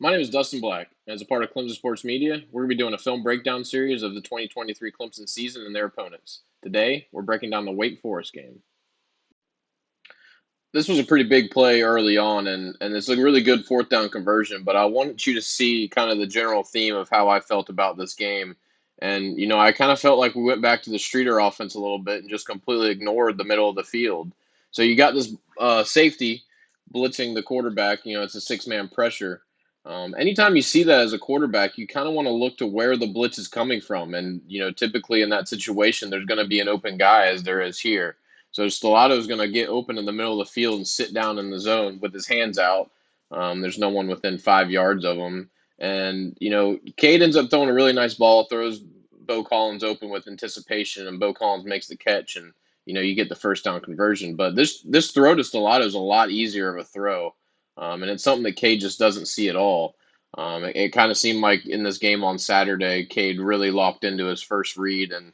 My name is Dustin Black. As a part of Clemson Sports Media, we're going to be doing a film breakdown series of the 2023 Clemson season and their opponents. Today, we're breaking down the Wake Forest game. This was a pretty big play early on, and it's a really good fourth down conversion, but I wanted you to see kind of the general theme of how I felt about this game. And, I kind of felt like we went back to the Streeter offense a little bit and just completely ignored the middle of the field. So you got this safety blitzing the quarterback, it's a six-man pressure. Anytime you see that as a quarterback, you kind of want to look to where the blitz is coming from. And, typically in that situation, there's going to be an open guy as there is here. So Stellato is going to get open in the middle of the field and sit down in the zone with his hands out. There's no one within 5 yards of him. And, Cade ends up throwing a really nice ball, throws Bo Collins open with anticipation, and Bo Collins makes the catch, and, you get the first down conversion. But this throw to Stellato is a lot easier of a throw, and it's something that Cade just doesn't see at all. It kind of seemed like in this game on Saturday, Cade really locked into his first read and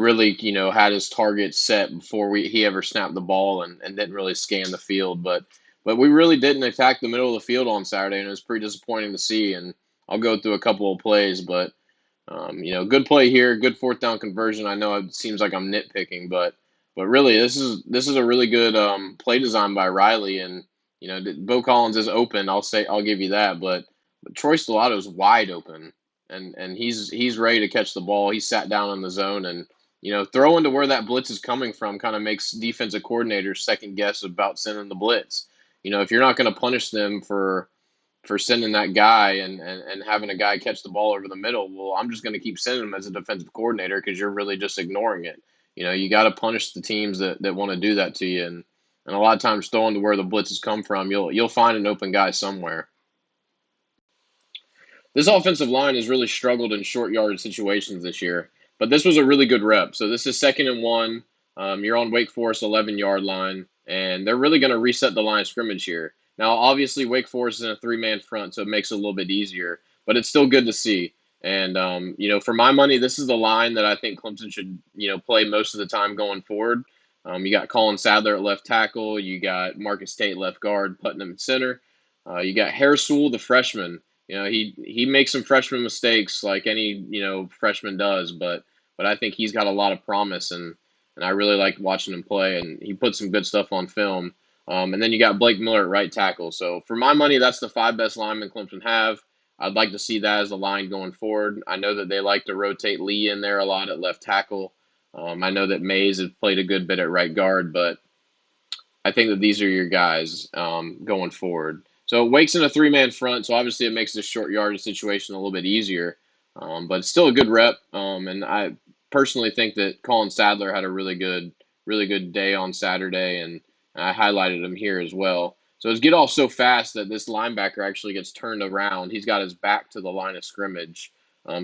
really, had his target set before he ever snapped the ball and didn't really scan the field. But we really didn't attack the middle of the field on Saturday, and it was pretty disappointing to see. And I'll go through a couple of plays, but good play here, good fourth down conversion. I know it seems like I'm nitpicking, but really this is a really good play design by Riley. And Bo Collins is open. I'll give you that, but Troy Stellato is wide open, and he's ready to catch the ball. He sat down in the zone, and throwing to where that blitz is coming from kind of makes defensive coordinators second guess about sending the blitz. If you're not going to punish them for sending that guy and having a guy catch the ball over the middle, well, I'm just going to keep sending him as a defensive coordinator because you're really just ignoring it. You got to punish the teams that want to do that to you, and a lot of times throwing to where the blitzes come from, you'll find an open guy somewhere. This offensive line has really struggled in short yardage situations this year, but this was a really good rep. So this is 2nd and 1. You're on Wake Forest 11-yard line, and they're really going to reset the line of scrimmage here. Now, obviously, Wake Forest is in a three-man front, so it makes it a little bit easier, but it's still good to see. And, for my money, this is the line that I think Clemson should, play most of the time going forward. You got Colin Sadler at left tackle. You got Marcus Tate left guard, Putnam at center. You got Harris Sewell, the freshman. He makes some freshman mistakes like any freshman does, but I think he's got a lot of promise, and I really like watching him play, and he put some good stuff on film. And then you got Blake Miller at right tackle. So for my money, that's the five best linemen Clemson have. I'd like to see that as the line going forward. I know that they like to rotate Lee in there a lot at left tackle. I know that Mays has played a good bit at right guard, but I think that these are your guys going forward. So Wake's in a three-man front, so obviously it makes this short yardage situation a little bit easier, but it's still a good rep. And I personally think that Colin Sadler had a really good day on Saturday, and I highlighted him here as well. So his get off so fast that this linebacker actually gets turned around. He's got his back to the line of scrimmage,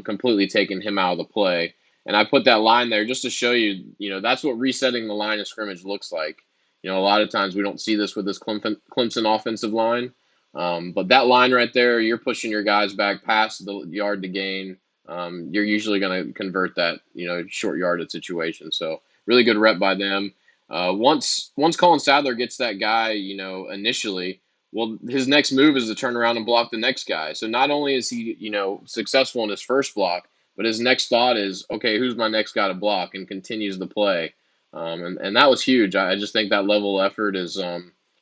completely taking him out of the play. And I put that line there just to show you, that's what resetting the line of scrimmage looks like. A lot of times we don't see this with this Clemson offensive line. But that line right there, you're pushing your guys back past the yard to gain. You're usually going to convert that, short yardage situation. So really good rep by them. Once Colin Sadler gets that guy, initially, well, his next move is to turn around and block the next guy. So not only is he, successful in his first block, but his next thought is, okay, who's my next guy to block, and continues the play. And that was huge. I just think that level of effort is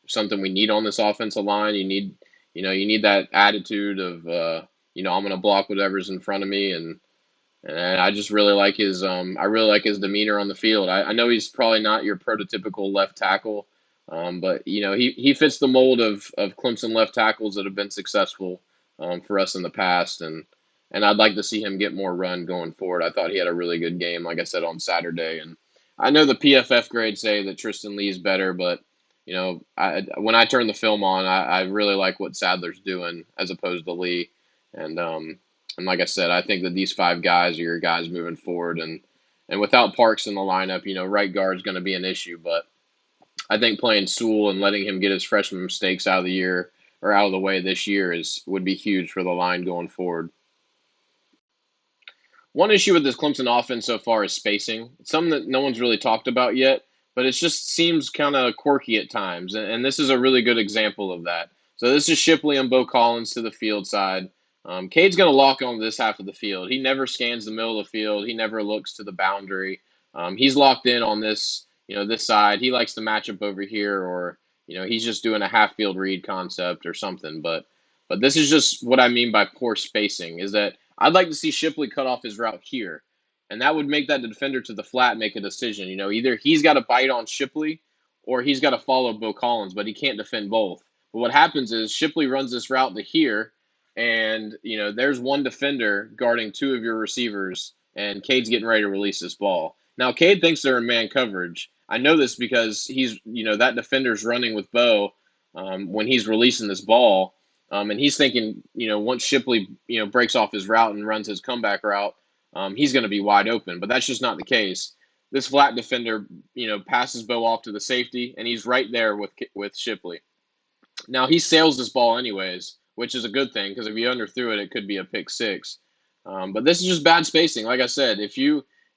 something we need on this offensive line. You need that attitude of, I'm going to block whatever's in front of me, and I just really like his demeanor on the field. I know he's probably not your prototypical left tackle, but he fits the mold of Clemson left tackles that have been successful for us in the past, and I'd like to see him get more run going forward. I thought he had a really good game, like I said, on Saturday, and I know the PFF grades say that Tristan Lee's better, but when I turn the film on, I really like what Sadler's doing as opposed to Lee, and like I said, I think that these five guys are your guys moving forward, and without Parks in the lineup, right guard is going to be an issue, but I think playing Sewell and letting him get his freshman mistakes out of the year or out of the way this year would be huge for the line going forward. One issue with this Clemson offense so far is spacing. It's something that no one's really talked about yet, but it just seems kind of quirky at times, and this is a really good example of that. So this is Shipley and Bo Collins to the field side. Cade's going to lock on this half of the field. He never scans the middle of the field. He never looks to the boundary. He's locked in on this, this side. He likes to match up over here, or he's just doing a half field read concept or something. But this is just what I mean by poor spacing. Is that I'd like to see Shipley cut off his route here, and that would make that defender to the flat make a decision. Either he's got to bite on Shipley, or he's got to follow Bo Collins, but he can't defend both. But what happens is Shipley runs this route to here, and there's one defender guarding two of your receivers, and Cade's getting ready to release this ball. Now Cade thinks they're in man coverage. I know this because he's that defender's running with Bo when he's releasing this ball, and he's thinking once Shipley breaks off his route and runs his comeback route, he's going to be wide open. But that's just not the case. This flat defender passes Bo off to the safety, and he's right there with Shipley. Now he sails this ball anyways, which is a good thing because if he underthrew it, it could be a pick six. But this is just bad spacing. Like I said, if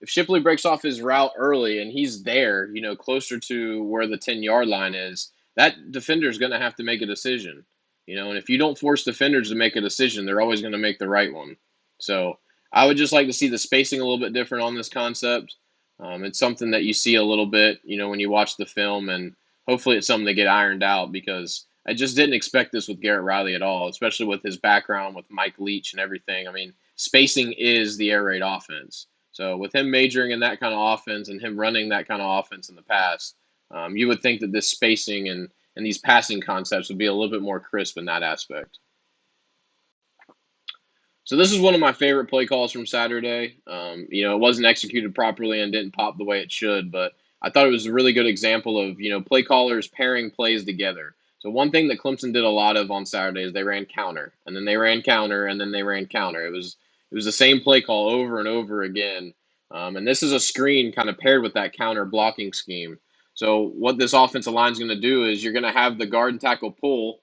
Shipley breaks off his route early and he's there, closer to where the 10-yard line is, that defender is going to have to make a decision. And if you don't force defenders to make a decision, they're always going to make the right one. So I would just like to see the spacing a little bit different on this concept. It's something that you see a little bit, when you watch the film, and hopefully it's something that get ironed out because I just didn't expect this with Garrett Riley at all, especially with his background with Mike Leach and everything. I mean, spacing is the air raid offense. So with him majoring in that kind of offense and him running that kind of offense in the past, you would think that this spacing and these passing concepts would be a little bit more crisp in that aspect. So this is one of my favorite play calls from Saturday. It wasn't executed properly and didn't pop the way it should, but I thought it was a really good example of, play callers pairing plays together. So one thing that Clemson did a lot of on Saturday is they ran counter, and then they ran counter, and then they ran counter. It was the same play call over and over again. And this is a screen kind of paired with that counter blocking scheme. So what this offensive line is going to do is you're going to have the guard and tackle pull,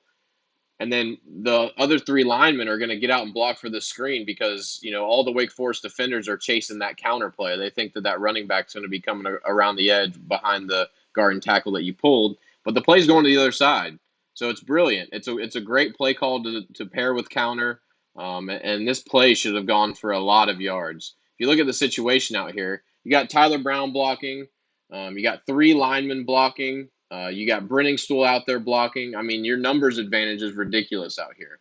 and then the other three linemen are going to get out and block for the screen because, all the Wake Forest defenders are chasing that counter play. They think that running back's going to be coming around the edge behind the guard and tackle that you pulled, but the play's going to the other side. So it's brilliant. It's a great play call to pair with counter, and this play should have gone for a lot of yards. If you look at the situation out here, you got Tyler Brown blocking, you got three linemen blocking, you got Brenningstool out there blocking. I mean, your numbers advantage is ridiculous out here.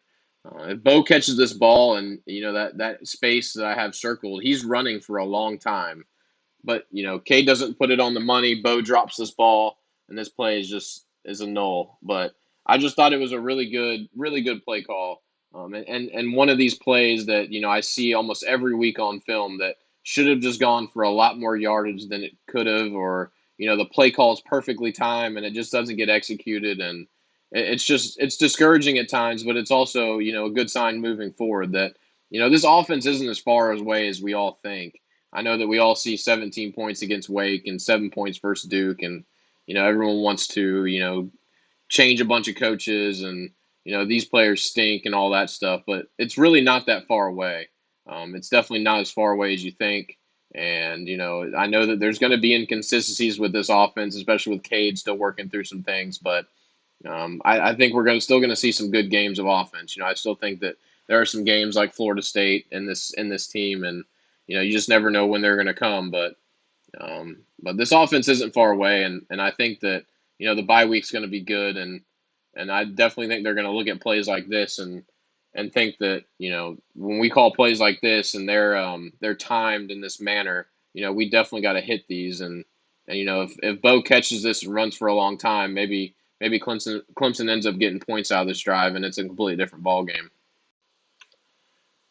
If Bo catches this ball and, that space that I have circled, he's running for a long time. But, Cade doesn't put it on the money. Bo drops this ball, and this play is a null. But I just thought it was a really good play call. And one of these plays that, I see almost every week on film that should have just gone for a lot more yardage than it could have, or the play call is perfectly timed and it just doesn't get executed. And it's discouraging at times, but it's also, a good sign moving forward that, this offense isn't as far away as we all think. I know that we all see 17 points against Wake and 7 points versus Duke. And, everyone wants to, change a bunch of coaches and, these players stink and all that stuff, but it's really not that far away. It's definitely not as far away as you think. And, I know that there's going to be inconsistencies with this offense, especially with Cade still working through some things. But I think we're still going to see some good games of offense. I still think that there are some games like Florida State in this team, and you just never know when they're going to come. But this offense isn't far away, and I think that the bye week's going to be good, and I definitely think they're going to look at plays like this and think that when we call plays like this and they're timed in this manner, we definitely got to hit these, and if Bo catches this and runs for a long time, maybe Clemson ends up getting points out of this drive, and it's a completely different ball game.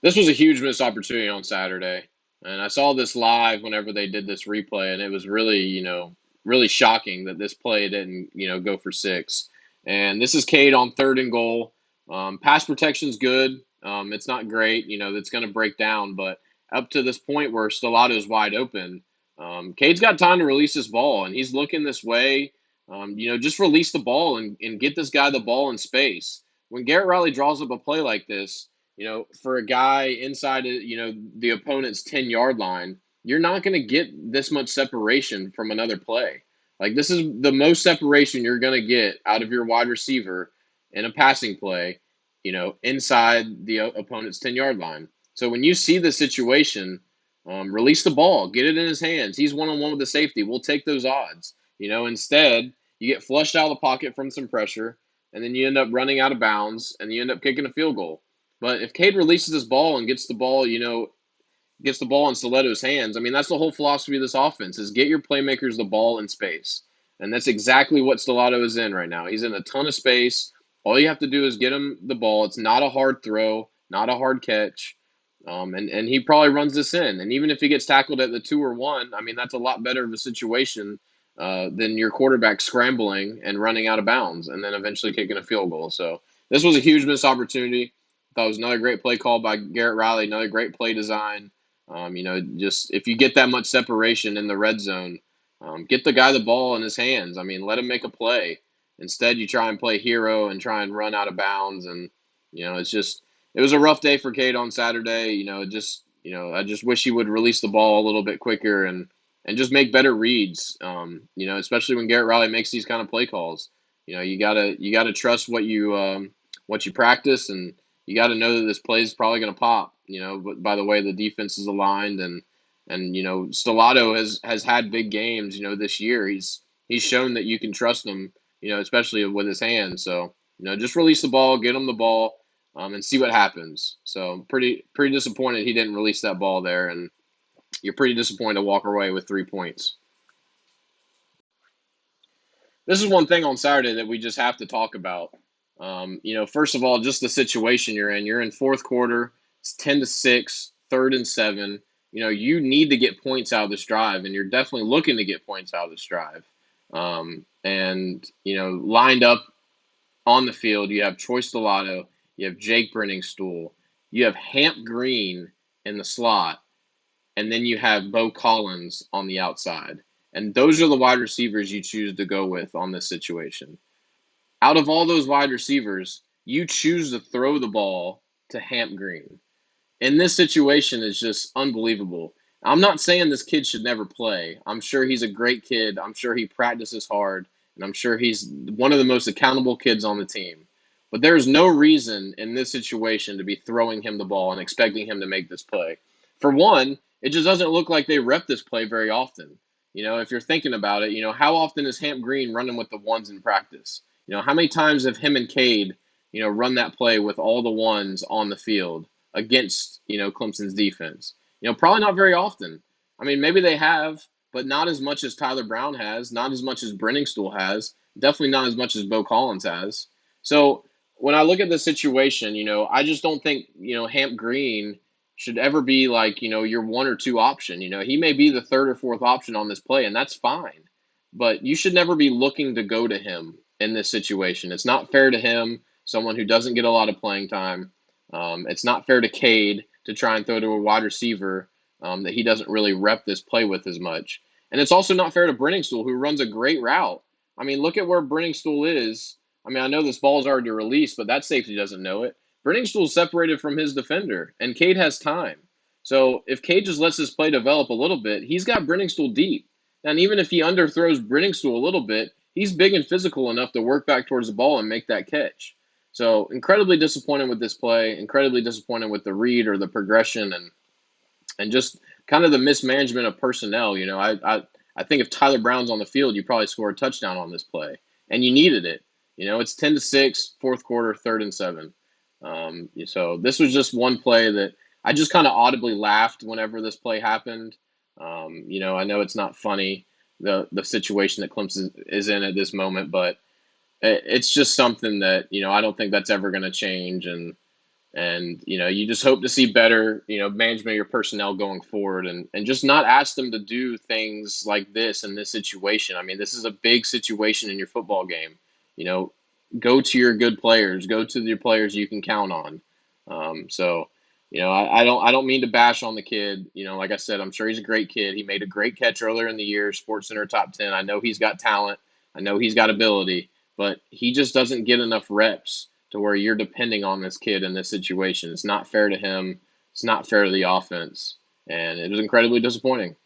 This was a huge missed opportunity on Saturday, and I saw this live whenever they did this replay, and it was really really shocking that this play didn't go for six. And this is Cade on 3rd and goal. Pass protection's good. It's not great. That's going to break down. But up to this point where Stelato's wide open, Cade's got time to release this ball, and he's looking this way. Just release the ball and get this guy the ball in space. When Garrett Riley draws up a play like this, for a guy inside, the opponent's 10-yard line, you're not going to get this much separation from another play. Like, this is the most separation you're going to get out of your wide receiver in a passing play, inside the opponent's 10-yard line. So when you see the situation, release the ball, get it in his hands. He's one on one with the safety. We'll take those odds. Instead, you get flushed out of the pocket from some pressure, and then you end up running out of bounds, and you end up kicking a field goal. But if Cade releases his ball and gets the ball in Stiletto's hands. I mean, that's the whole philosophy of this offense is get your playmakers the ball in space. And that's exactly what Stellato is in right now. He's in a ton of space. All you have to do is get him the ball. It's not a hard throw, not a hard catch. And he probably runs this in. And even if he gets tackled at the 2 or 1, I mean, that's a lot better of a situation than your quarterback scrambling and running out of bounds and then eventually kicking a field goal. So this was a huge missed opportunity. Thought it was another great play call by Garrett Riley, another great play design. Just if you get that much separation in the red zone, get the guy the ball in his hands. I mean, let him make a play. Instead, you try and play hero and try and run out of bounds. And, it was a rough day for Cade on Saturday. I just wish he would release the ball a little bit quicker and just make better reads. Especially when Garrett Riley makes these kind of play calls. You gotta trust what you practice, and you got to know that this play is probably going to pop. But by the way the defense is aligned, and Stellato has had big games. This year he's shown that you can trust him. Especially with his hands. So just release the ball, get him the ball, and see what happens. So pretty disappointed he didn't release that ball there, and you're pretty disappointed to walk away with 3 points. This is one thing on Saturday that we just have to talk about. First of all, just the situation you're in. You're in fourth quarter. It's 10-6, 3rd and 7. You need to get points out of this drive, and you're definitely looking to get points out of this drive. Lined up on the field, you have Troy Stellato, you have Jake Brenningstool, you have Hamp Green in the slot, and then you have Bo Collins on the outside. And those are the wide receivers you choose to go with on this situation. Out of all those wide receivers, you choose to throw the ball to Hamp Green. In this situation is just unbelievable. I'm not saying this kid should never play. I'm sure he's a great kid. I'm sure he practices hard, and I'm sure he's one of the most accountable kids on the team. But there's no reason in this situation to be throwing him the ball and expecting him to make this play. For one, it just doesn't look like they rep this play very often. If you're thinking about it, how often is Hamp Green running with the ones in practice? How many times have him and Cade, run that play with all the ones on the field against, Clemson's defense? Probably not very often. I mean, maybe they have, but not as much as Tyler Brown has, not as much as Brenningstool has, definitely not as much as Bo Collins has. So when I look at the situation, I just don't think, Hamp Green should ever be like, your 1 or 2 option. He may be the 3rd or 4th option on this play, and that's fine. But you should never be looking to go to him in this situation. It's not fair to him, someone who doesn't get a lot of playing time. It's not fair to Cade to try and throw to a wide receiver that he doesn't really rep this play with as much. And it's also not fair to Brenningstool, who runs a great route. I mean, look at where Brenningstool is. I mean, I know this ball is already released, but that safety doesn't know it. Brenningstool is separated from his defender, and Cade has time. So if Cade just lets this play develop a little bit, he's got Brenningstool deep. And even if he underthrows Brenningstool a little bit, he's big and physical enough to work back towards the ball and make that catch. So incredibly disappointed with this play, incredibly disappointed with the read or the progression, and just kind of the mismanagement of personnel. I think if Tyler Brown's on the field, you probably score a touchdown on this play, and you needed it. It's 10-6, fourth quarter, 3rd and 7. So this was just one play that I just kind of audibly laughed whenever this play happened. I know it's not funny, the situation that Clemson is in at this moment, but it's just something that, I don't think that's ever going to change. And you just hope to see better, management of your personnel going forward, and just not ask them to do things like this in this situation. I mean, this is a big situation in your football game. Go to your good players, go to your players you can count on. I don't mean to bash on the kid. Like I said, I'm sure he's a great kid. He made a great catch earlier in the year, SportsCenter top 10. I know he's got talent. I know he's got ability, but he just doesn't get enough reps to where you're depending on this kid in this situation. It's not fair to him. It's not fair to the offense, and it was incredibly disappointing.